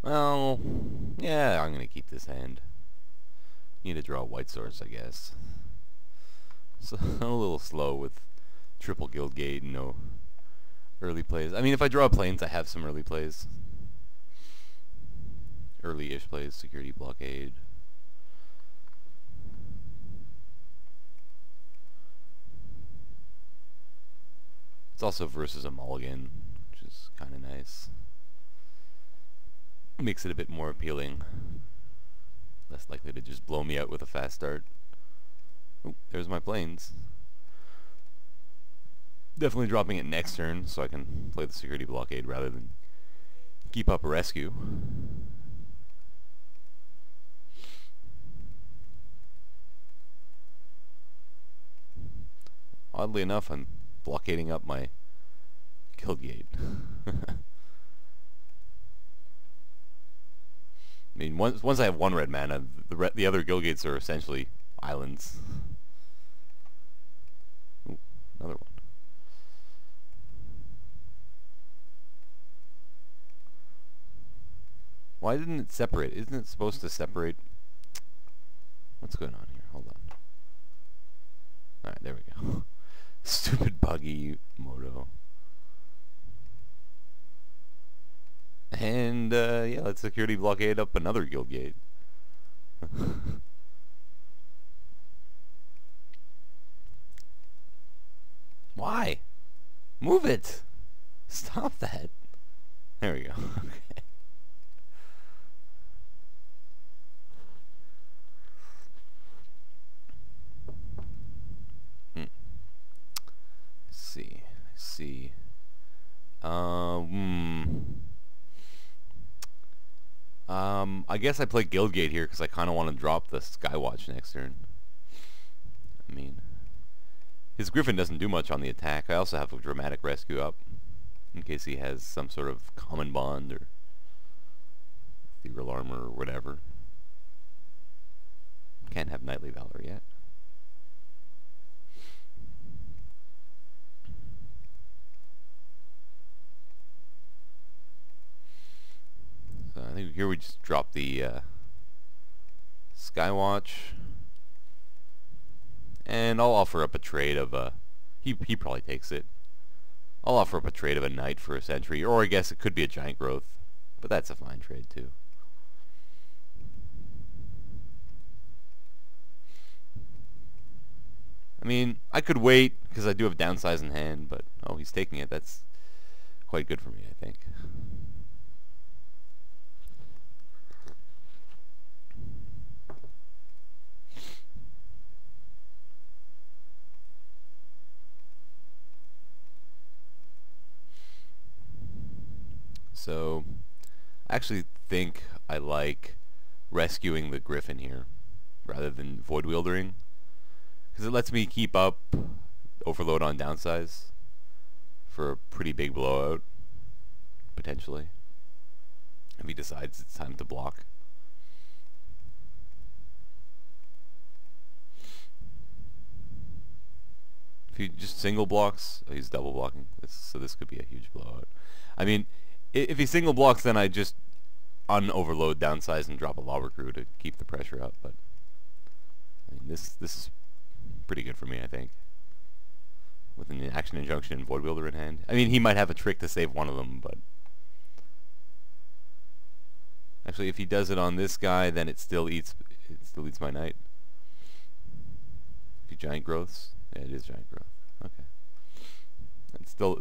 Well, yeah, I'm gonna keep this hand. Need to draw white source, I guess. So a little slow with triple guild gate and no early plays. I mean, if I draw planes, I have some early plays. Early-ish plays, security blockade. It's also versus a mulligan, which is kind of nice. Makes it a bit more appealing. Less likely to just blow me out with a fast start. Oh, there's my planes. Definitely dropping it next turn so I can play the security blockade rather than keep up a rescue. Oddly enough, I'm blockading up my guild gate. I mean, once I have one red mana, the other guild gates are essentially islands. Ooh, another one. Why didn't it separate? Isn't it supposed to separate? What's going on here? Hold on. Alright, there we go. Stupid buggy Moto. And, yeah, let's security blockade up another guild gate. Why? Move it! Stop that. There we go. Okay. See. I guess I play Guildgate here because I kind of want to drop the Skywatch next turn. I mean, his Griffin doesn't do much on the attack. I also have a Dramatic Rescue up in case he has some sort of Common Bond or Ethereal Armor or whatever. Can't have Knightly Valor yet. So I think here we just drop the Skywatch. And I'll offer up a trade of a... He probably takes it. I'll offer up a trade of a Knight for a Sentry, or I guess it could be a Giant Growth. But that's a fine trade too. I mean, I could wait, because I do have downsize in hand, but... Oh, he's taking it. That's quite good for me, I think. So, I actually think I like rescuing the Griffin here, rather than Void Wieldering, because it lets me keep up Overload on downsize for a pretty big blowout, potentially, if he decides it's time to block. If he just single blocks, oh, he's double blocking, so this could be a huge blowout. I mean, if he single blocks, then I just un-overload, downsize, and drop a Lobber Crew to keep the pressure up. But I mean, this is pretty good for me, I think. With an Action Injunction and Void Wielder in hand. I mean, he might have a trick to save one of them, but actually, if he does it on this guy, then it still eats my Knight. If he Giant Growths, yeah, it is Giant Growth. Okay.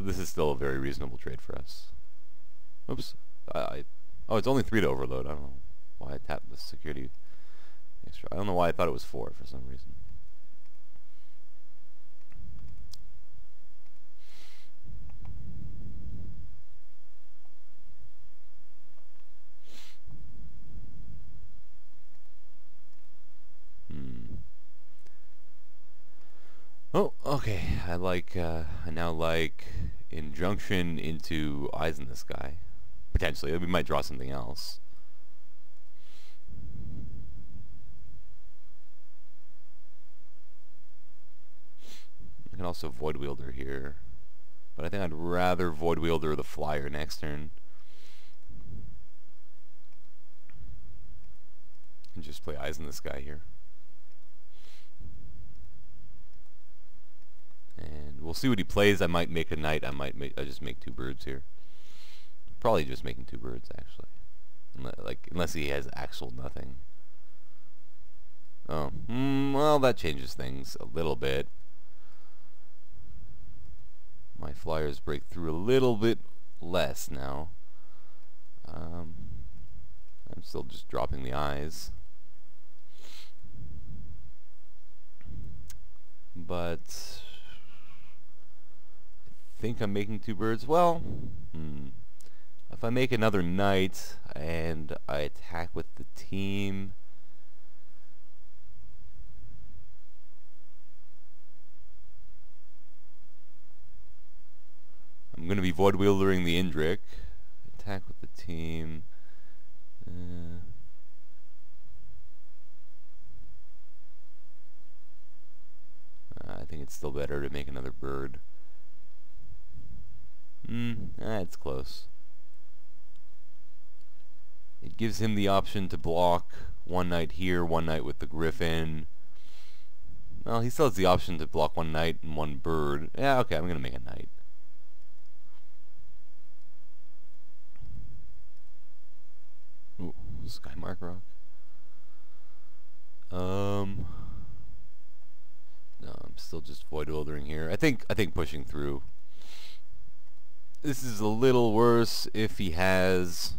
This is still a very reasonable trade for us. Oops. Oh, it's only 3 to overload. I don't know why I tapped the security extra. I don't know why I thought it was 4 for some reason. Oh, okay. I now like Injunction into Eyes in the Sky. Potentially. We might draw something else. I can also Void Wielder here. But I think I'd rather Void Wielder the Flyer next turn. And just play Eyes in the Sky here. And we'll see what he plays. I might make a knight. I just make 2 birds here. Probably just making 2 birds actually. Unless he has actual nothing. Oh, well, that changes things a little bit. My flyers break through a little bit less now. I'm still just dropping the eyes. But I think I'm making 2 birds. Well, if I make another knight and I attack with the team, I'm going to be Void Wieldering the Indrik. Attack with the team. I think it's still better to make another bird. It's close. It gives him the option to block 1 knight here, 1 knight with the Griffin. Well, he still has the option to block 1 knight and 1 bird. Yeah, okay, I'm going to make a knight. Ooh, Skymark Rock. No, I'm still just Void Wieldering here. I think pushing through. This is a little worse if he has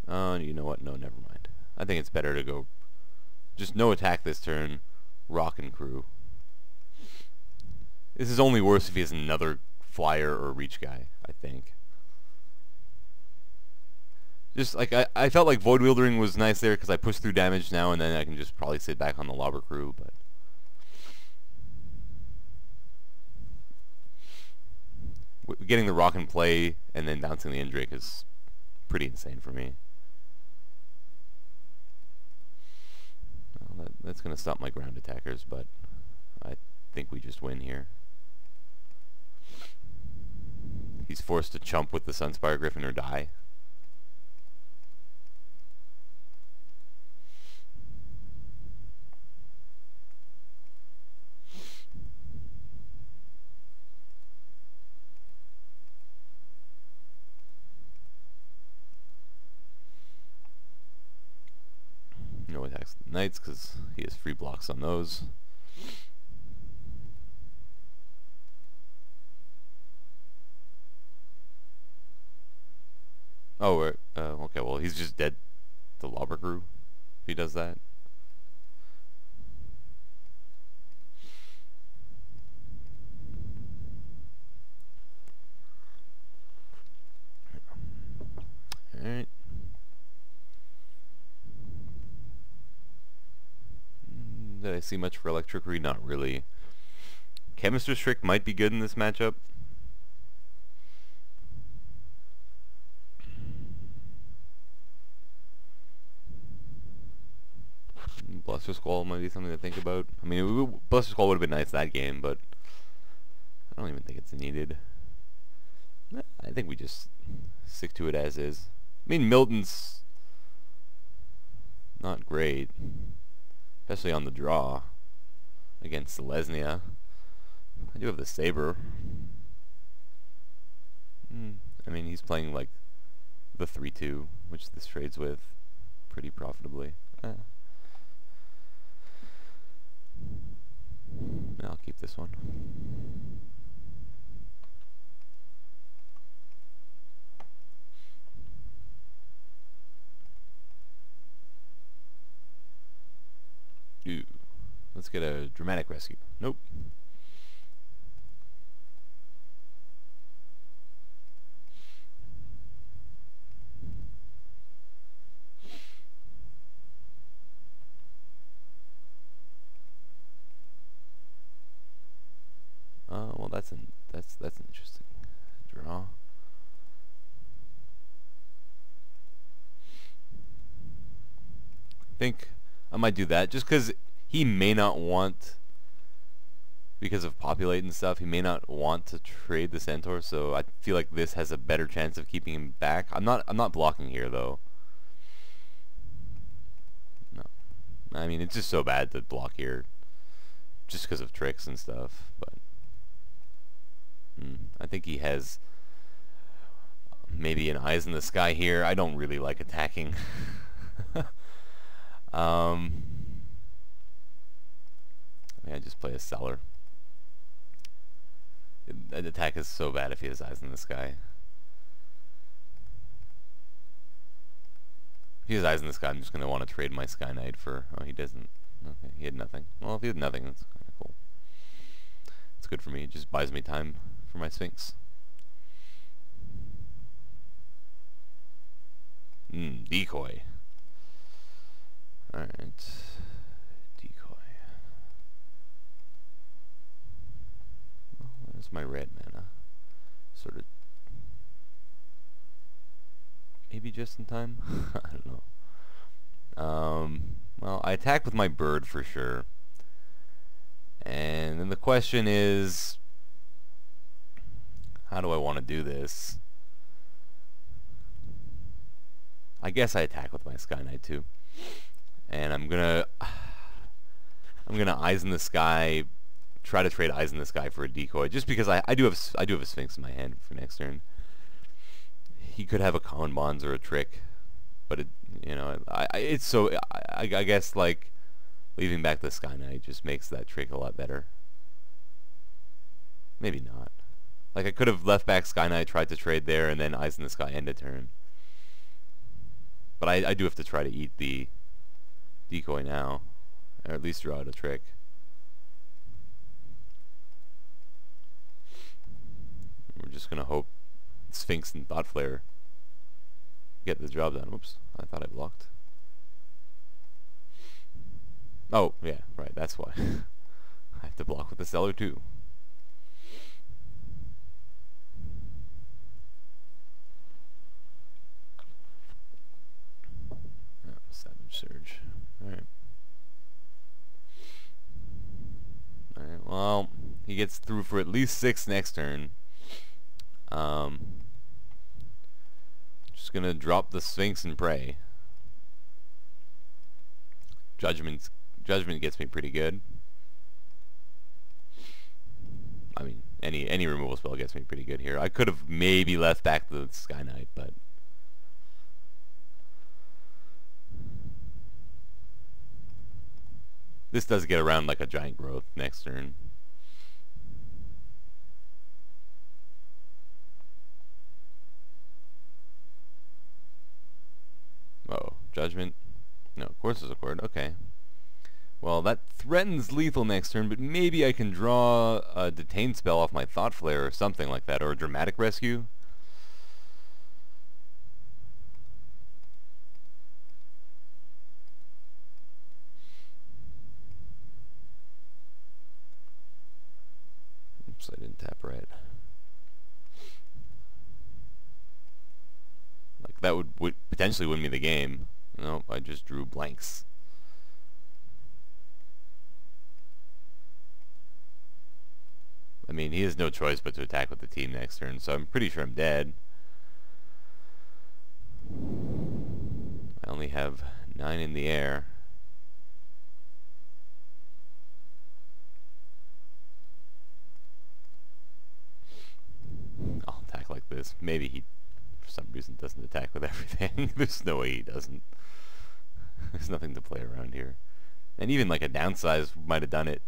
oh, you know what? No, never mind. I think it's better to go just no attack this turn, rock and crew. This is only worse if he has another flyer or reach guy, I think. Just like I felt like Void Wieldering was nice there because I push through damage now and then I can just probably sit back on the Lobber Crew, but getting the rock in play and then bouncing the Indrik is pretty insane for me. Well, that's going to stop my ground attackers, but I think we just win here. He's forced to chump with the Sunspire Griffin or die. No attacks the knights because he has free blocks on those. Oh, okay, well, he's just dead to Lobber Crew if he does that. Alright. Did I see much for Electrickery? Not really. Chemister's Trick might be good in this matchup. Bluster Squall might be something to think about. I mean, Bluster Squall would have been nice that game, but I don't even think it's needed. I think we just stick to it as is. I mean, Milton's not great, especially on the draw against Selesnya. I do have the Saber. I mean, he's playing like the 3-2, which this trades with pretty profitably. I'll keep this one. Ooh. Let's get a Dramatic Rescue. Nope. Well, that's interesting. Draw. I think I might do that just because he may not want because of populate and stuff, he may not want to trade the Centaur, so I feel like this has a better chance of keeping him back. I'm not blocking here though. No. I mean, it's just so bad to block here just because of tricks and stuff, but I think he has maybe an eyes in the sky here. I don't really like attacking. I mean, I just play a Seller. An attack is so bad if he has eyes in the sky. If he has eyes in the sky, I'm just going to want to trade my Sky Knight for... Oh, he doesn't. Okay, he had nothing. Well, if he had nothing, that's kind of cool. It's good for me. It just buys me time for my Sphinx. Decoy. Alright. Decoy. Well, there's my red mana. Sort of... Maybe just in time? I don't know. Well, I attack with my bird for sure. And then the question is... How do I want to do this? I guess I attack with my Sky Knight too. And I'm gonna Eyes in the Sky, try to trade Eyes in the Sky for a decoy, just because I do have a Sphinx in my hand for next turn. He could have a Common Bonds or a trick, but I guess like leaving back the Sky Knight just makes that trick a lot better. Maybe not. Like I could have left back Sky Knight, tried to trade there, and then Eyes in the Sky end a turn. But I do have to try to eat the decoy now, or at least draw out a trick. We're just gonna hope Sphinx and Thought Flare get the job done. Oops, I thought I blocked. Oh, yeah, right, that's why. I have to block with the Seller too. Surge. Alright. Alright, well, he gets through for at least 6 next turn. Just gonna drop the Sphinx and pray. Judgment gets me pretty good. I mean, any removal spell gets me pretty good here. I could have maybe left back the Sky Knight, but this does get around like a Giant Growth next turn. Oh, Judgment. No, of course there's a Accord. Okay. Well, that threatens lethal next turn, but maybe I can draw a Detain spell off my Thought Flare or something like that, or a Dramatic Rescue. Oops, I didn't tap right. Like, that would potentially win me the game. Nope, I just drew blanks. I mean, he has no choice but to attack with the team next turn, so I'm pretty sure I'm dead. I only have 9 in the air. I'll attack like this. Maybe he, for some reason, doesn't attack with everything. There's no way he doesn't. There's nothing to play around here. And even like a downsize might have done it.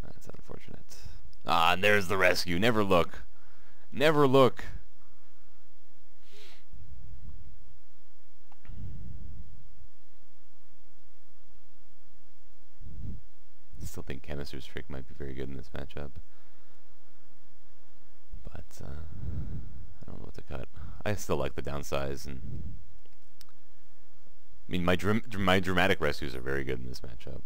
That's unfortunate. Ah, and there's the rescue. Never look. Never look. I still think Chemister's Trick might be very good in this matchup. But, I don't know what to cut. I still like the downsize, and I mean, my dramatic rescues are very good in this matchup.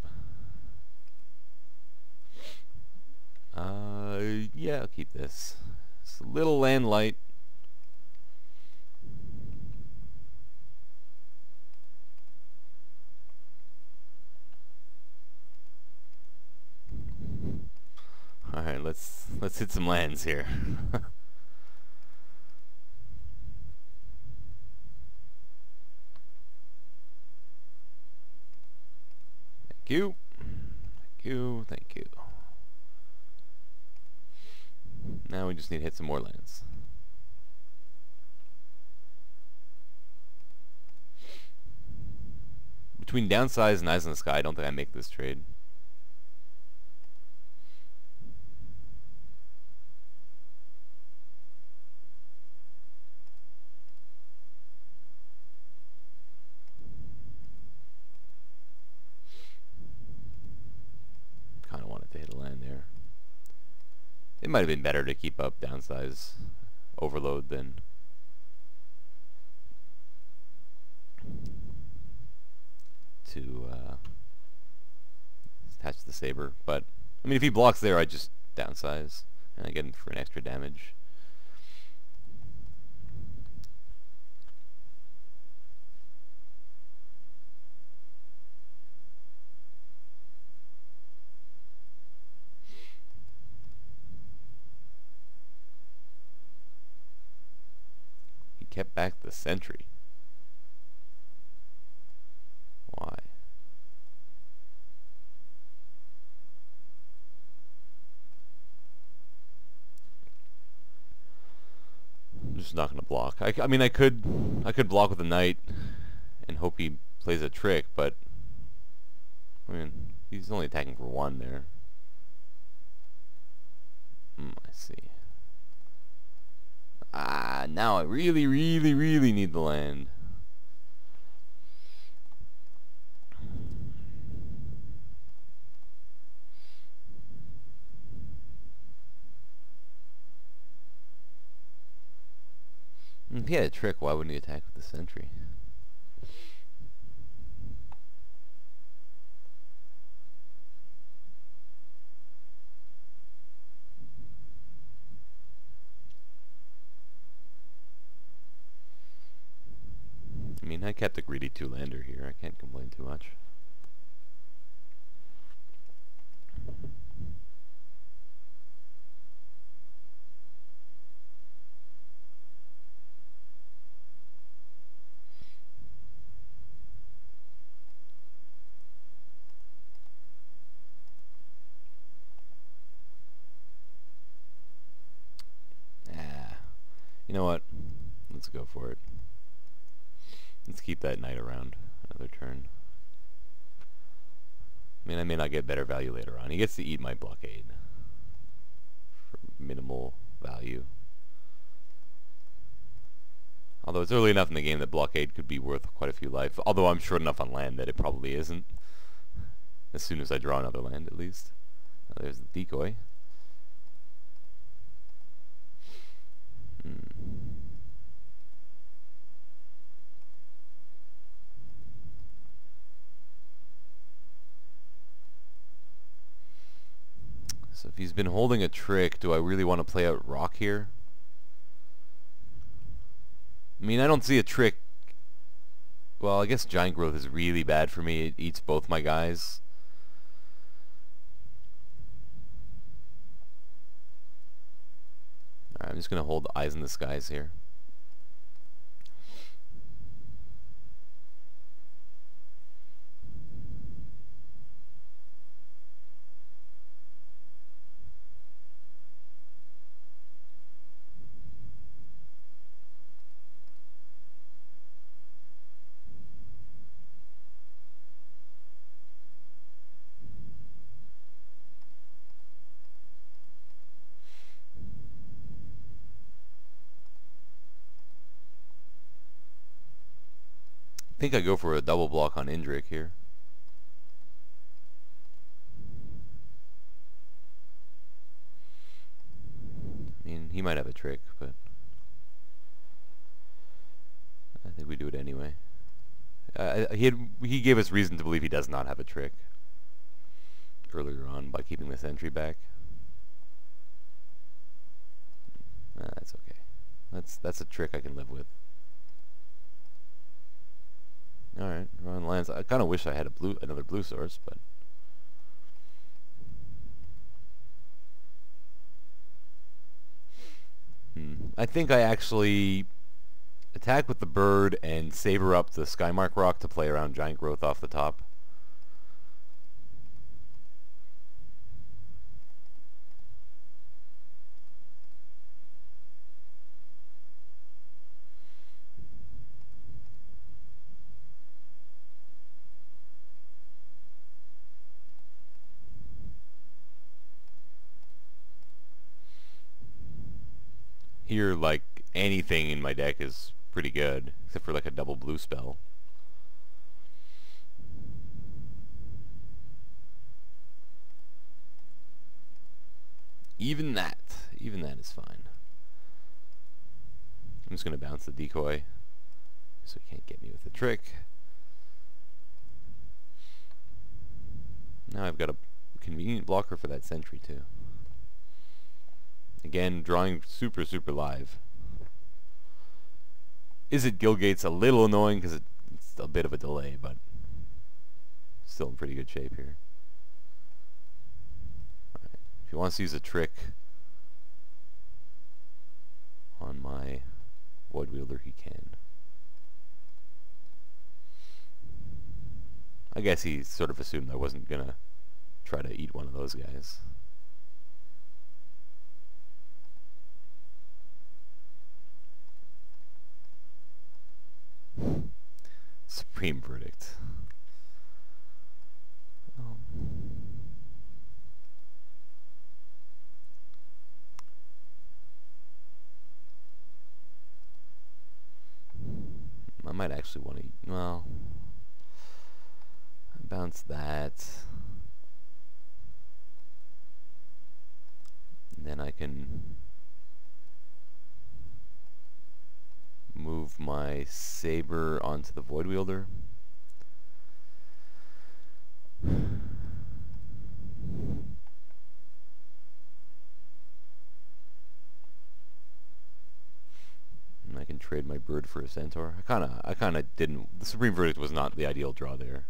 Yeah, I'll keep this. It's a little land light. let's hit some lands here. Thank you. Thank you. Thank you. Now we just need to hit some more lands. Between Downsize and Eyes in the Sky, I don't think I make this trade. Kind of wanted to hit a land there. It might have been better to keep up Downsize Overload than to attach the Saber. But I mean, if he blocks there, I just Downsize and I get him for an extra damage. He kept back the Sentry. Why? I'm just not gonna block. I mean, I could block with a Knight and hope he plays a trick, but I mean, he's only attacking for 1 there. I see. Now I really need the land. If he had a trick, why wouldn't he attack with the Sentry? I mean, I kept a greedy 2-lander here. I can't complain too much. You know what? Let's go for it. Let's keep that Knight around another turn. I mean, I may not get better value later on. He gets to eat my blockade for minimal value. Although it's early enough in the game that blockade could be worth quite a few life. Although I'm short enough on land that it probably isn't. As soon as I draw another land, at least. There's the decoy. So if he's been holding a trick, do I really want to play out rock here? I mean, I don't see a trick. Well, I guess Giant Growth is really bad for me. It eats both my guys. Alright, I'm just going to hold Eyes in the Skies here. I think I go for a double block on Indrik here. I mean, he might have a trick, but I think we do it anyway. He gave us reason to believe he does not have a trick earlier on by keeping the Sentry back. That's okay. That's a trick I can live with. Alright, we're on lands. I kind of wish I had another blue source, but I think I actually attack with the bird and saber up the Skymark Rock to play around Giant Growth off the top. Here, like, anything in my deck is pretty good, except for like a double blue spell. Even that is fine. I'm just going to bounce the decoy so he can't get me with the trick. Now I've got a convenient blocker for that sentry too. Again, drawing super live. Izzet Guildgate's a little annoying because it's a bit of a delay, but still in pretty good shape here. Right. If he wants to use a trick on my Void Wielder, he can. I guess he sort of assumed I wasn't gonna try to eat one of those guys. Supreme Verdict. I might actually want to eat, well, bounce that. And then I can move my saber onto the Void Wielder. And I can trade my bird for a centaur. I kinda didn't. The Supreme Verdict was not the ideal draw there.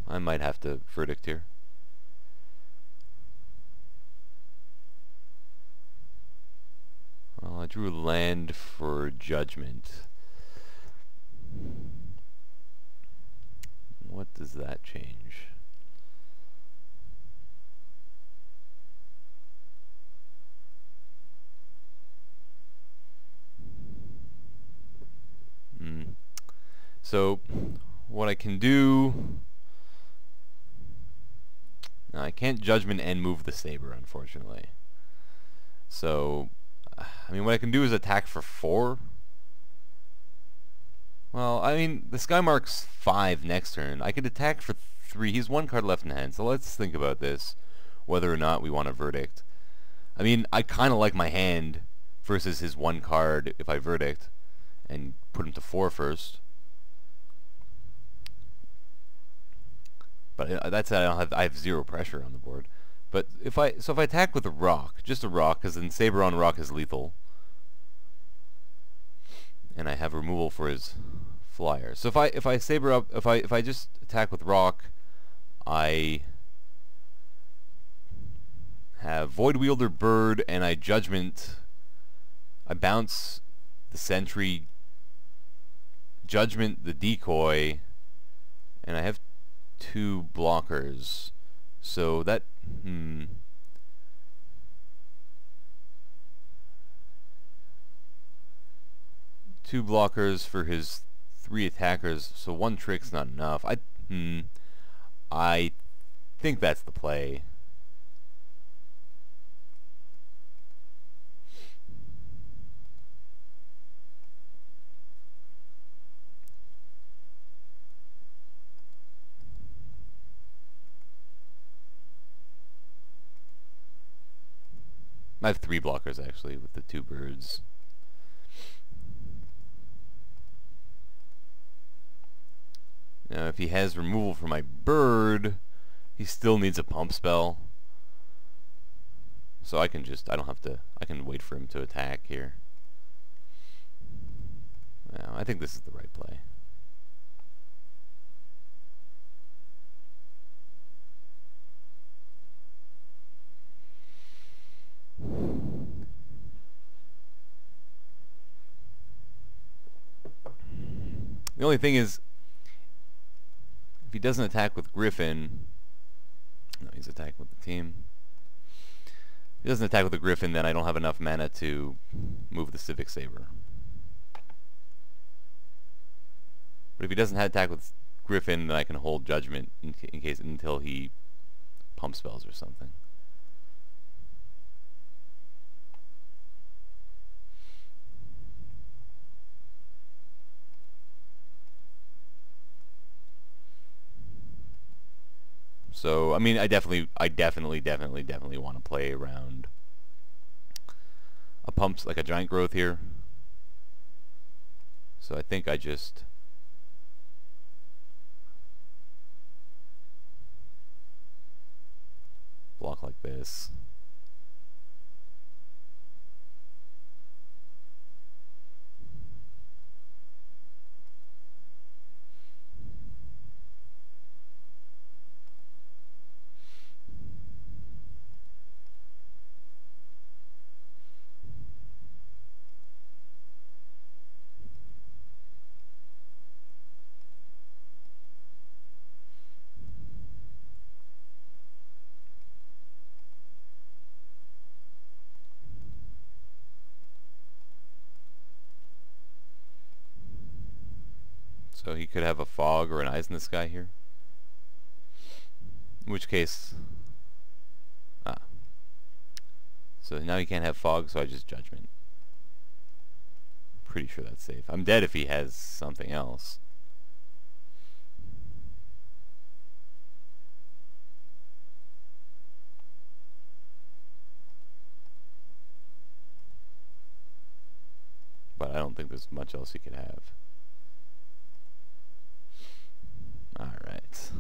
I might have to Verdict here. Well, I drew land for Judgment. What does that change? So, what I can do... Now, I can't Judgment and move the saber, unfortunately. So, I mean, what I can do is attack for 4. Well, I mean, the Skymark's 5 next turn. I could attack for 3. He's 1 card left in hand, so let's think about this, whether or not we want a Verdict. I mean, I kind of like my hand versus his 1 card if I Verdict, and put him to 4 first. But that's I have 0 pressure on the board. But if I attack with a rock, just a rock, because then saber on rock is lethal, and I have removal for his flyer. So if I saber up, if I just attack with rock, I have Void Wielder bird, and I Judgment. I bounce the sentry, Judgment the decoy, and I have 2 blockers, so that 2 blockers for his 3 attackers, so 1 trick's not enough. I think that's the play. I have 3 blockers actually with the 2 birds. Now if he has removal for my bird, he still needs a pump spell. So I can just, I don't have to, I can wait for him to attack here. No, I think this is the right play. The only thing is, if he doesn't attack with Griffin, no, he's attacking with the team. If he doesn't attack with the Griffin, then I don't have enough mana to move the Civic Saber. But if he doesn't attack with Griffin, then I can hold Judgment in case until he pump spells or something. So I mean, I definitely want to play around a pumps like a Giant Growth here. So I think I just block like this. So he could have a Fog or an Eyes in the Sky here. In which case... So now he can't have Fog, so I just Judgment. Pretty sure that's safe. I'm dead if he has something else. But I don't think there's much else he could have. Alright.